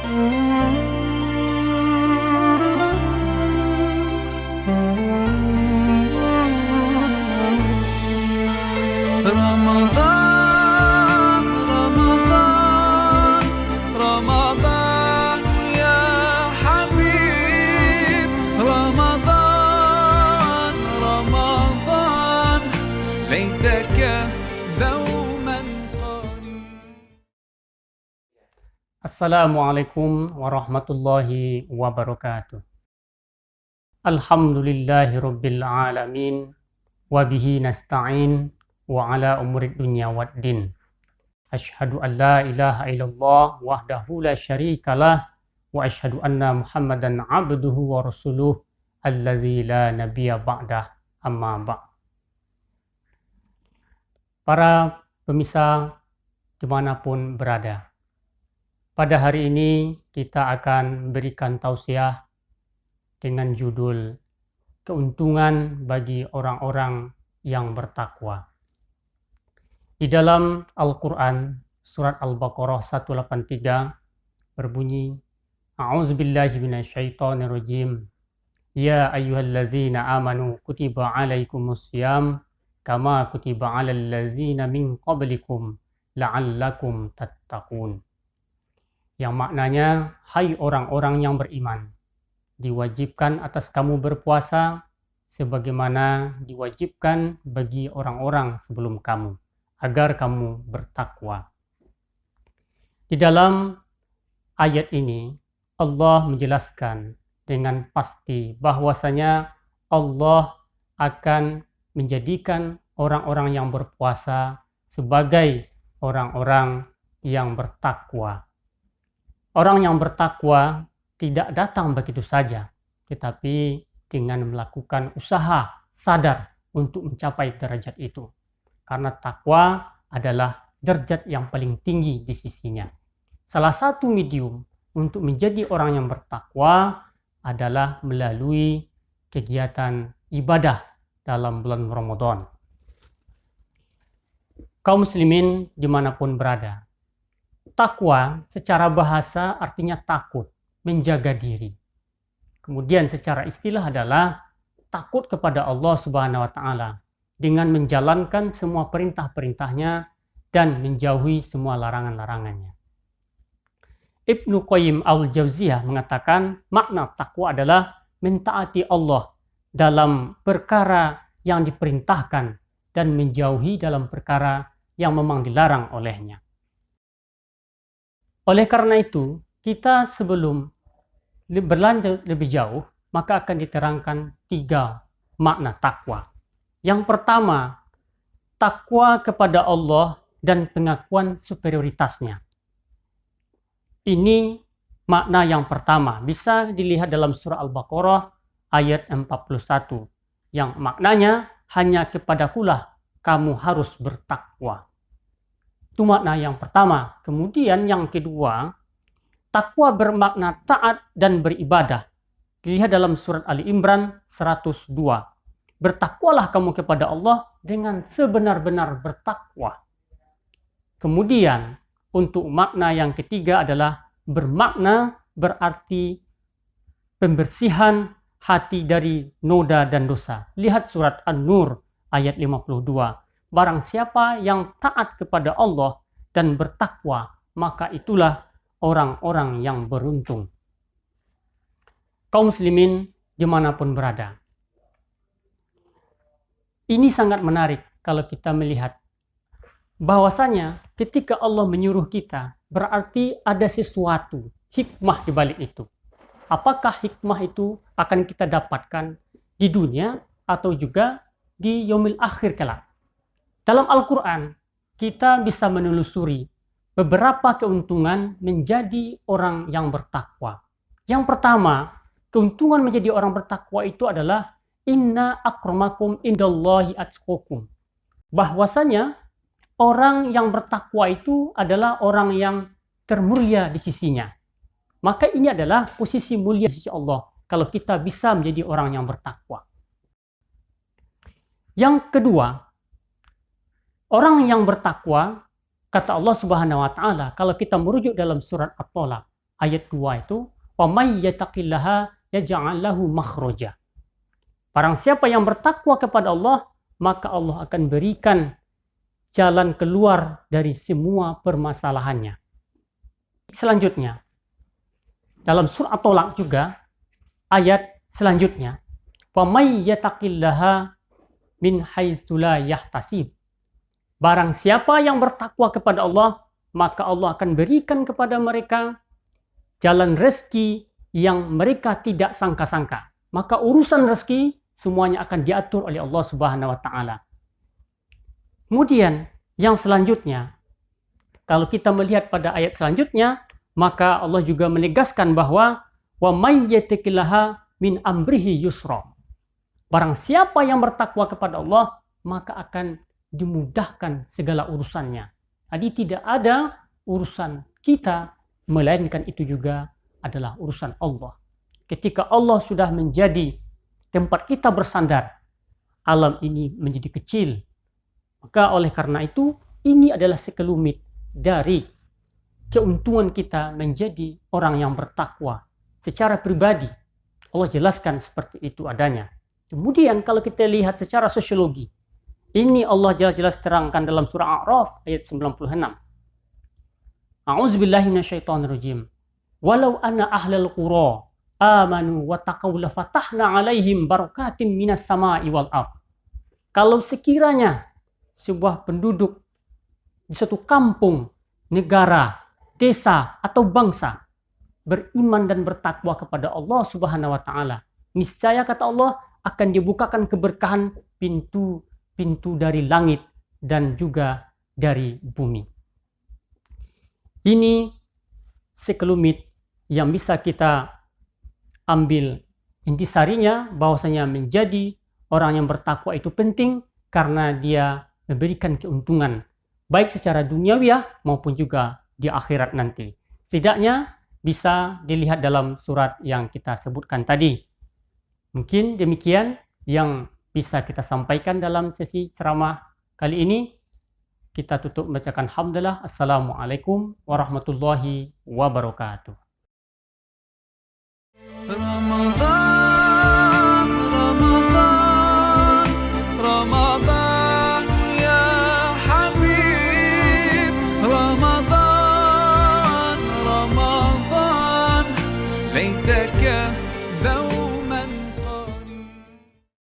رمضان رمضان رمضان يا حبيب رمضان رمضان ليتك دوما قريب. Assalamualaikum warahmatullahi wabarakatuh. Alhamdulillahi rabbil alamin. Wabihi nasta'in wa ala umurid dunya waddin. Ashhadu an la ilaha illallah wahdahu la syarikalah wa ashhadu anna Muhammadan abduhu wa rasuluh alladzi la nabiyya ba'dah, amma ba'd. Para pemirsa dimanapun berada, pada hari ini kita akan berikan tausiah dengan judul keuntungan bagi orang-orang yang bertakwa. Di dalam Al-Quran, surat Al-Baqarah 183 berbunyi, A'udzubillahi minasyaitonirrajim. Ya ayyuhalladzina amanu kutiba alaikumussyam kama kutiba alal ladzina min qablikum la'allakum tattaqun. Yang maknanya, hai orang-orang yang beriman, diwajibkan atas kamu berpuasa sebagaimana diwajibkan bagi orang-orang sebelum kamu, agar kamu bertakwa. Di dalam ayat ini, Allah menjelaskan dengan pasti bahwasanya Allah akan menjadikan orang-orang yang berpuasa sebagai orang-orang yang bertakwa. Orang yang bertakwa tidak datang begitu saja, tetapi dengan melakukan usaha sadar untuk mencapai derajat itu. Karena takwa adalah derajat yang paling tinggi di sisinya. Salah satu medium untuk menjadi orang yang bertakwa adalah melalui kegiatan ibadah dalam bulan Ramadan. Kaum muslimin dimanapun berada, takwa secara bahasa artinya takut, menjaga diri. Kemudian secara istilah adalah takut kepada Allah Subhanahu wa taala dengan menjalankan semua perintah-perintahnya dan menjauhi semua larangan-larangannya. Ibnu Qayyim al-Jauziyah mengatakan makna takwa adalah mentaati Allah dalam perkara yang diperintahkan dan menjauhi dalam perkara yang memang dilarang olehnya. Oleh karena itu, kita sebelum berlanjut lebih jauh, maka akan diterangkan 3 makna takwa. Yang pertama, takwa kepada Allah dan pengakuan superioritasnya. Ini makna yang pertama, bisa dilihat dalam surah Al-Baqarah ayat 41, yang maknanya hanya kepadakulah kamu harus bertakwa. Itu makna yang pertama. Kemudian yang kedua, takwa bermakna taat dan beribadah. Dilihat dalam surat Ali Imran 102. Bertakwalah kamu kepada Allah dengan sebenar-benar bertakwa. Kemudian untuk makna yang ketiga adalah bermakna berarti pembersihan hati dari noda dan dosa. Lihat surat An-Nur ayat 52. Barang siapa yang taat kepada Allah dan bertakwa, maka itulah orang-orang yang beruntung. Kaum muslimin dimanapun berada, ini sangat menarik kalau kita melihat bahwasanya ketika Allah menyuruh kita, berarti ada sesuatu hikmah di balik itu. Apakah hikmah itu akan kita dapatkan di dunia atau juga di yaumil akhir kelak? Dalam Al-Quran, kita bisa menelusuri beberapa keuntungan menjadi orang yang bertakwa. Yang pertama, keuntungan menjadi orang bertakwa itu adalah inna akramakum indallahi atqakum. Bahwasanya orang yang bertakwa itu adalah orang yang termulia di sisinya. Maka ini adalah posisi mulia di sisi Allah kalau kita bisa menjadi orang yang bertakwa. Yang kedua, orang yang bertakwa, kata Allah Subhanahu wa taala, kalau kita merujuk dalam surat At-Thalaq ayat 2 itu, wa may yattaqillaha yaj'al lahu makhraja. Barang siapa yang bertakwa kepada Allah, maka Allah akan berikan jalan keluar dari semua permasalahannya. Selanjutnya, dalam surah At-Tolak juga, ayat selanjutnya, wa may yattaqillaha min haitsu la yahtasib. Barang siapa yang bertakwa kepada Allah, maka Allah akan berikan kepada mereka jalan rezeki yang mereka tidak sangka-sangka. Maka urusan rezeki semuanya akan diatur oleh Allah Subhanahu wa taala. Kemudian yang selanjutnya, kalau kita melihat pada ayat selanjutnya, maka Allah juga menegaskan bahwa wa may yattaqillaha min amrihi yusra. Barang siapa yang bertakwa kepada Allah, maka akan dimudahkan segala urusannya. Jadi tidak ada urusan kita, melainkan itu juga adalah urusan Allah. Ketika Allah sudah menjadi tempat kita bersandar, alam ini menjadi kecil. Maka oleh karena itu, ini adalah sekelumit dari keuntungan kita menjadi orang yang bertakwa. Secara pribadi, Allah jelaskan seperti itu adanya. Kemudian kalau kita lihat secara sosiologi, ini Allah jelas-jelas terangkan dalam surah A'raf ayat 96. A'udzubillahi minasyaitonirrajim. Walau anna ahlal qura amanu wa taqaw la fatahna 'alaihim barakatin minas sama'i wal ardh. Kalau sekiranya sebuah penduduk di suatu kampung, negara, desa atau bangsa beriman dan bertakwa kepada Allah Subhanahu wa taala, niscaya kata Allah akan dibukakan keberkahan pintu dari langit dan juga dari bumi. Ini sekelumit yang bisa kita ambil intisarinya, bahwasanya menjadi orang yang bertakwa itu penting karena dia memberikan keuntungan baik secara duniawiah maupun juga di akhirat nanti. Setidaknya bisa dilihat dalam surat yang kita sebutkan tadi. Mungkin demikian yang bisa kita sampaikan dalam sesi ceramah kali ini. Kita tutup membacakan hamdalah. Assalamualaikum warahmatullahi wabarakatuh.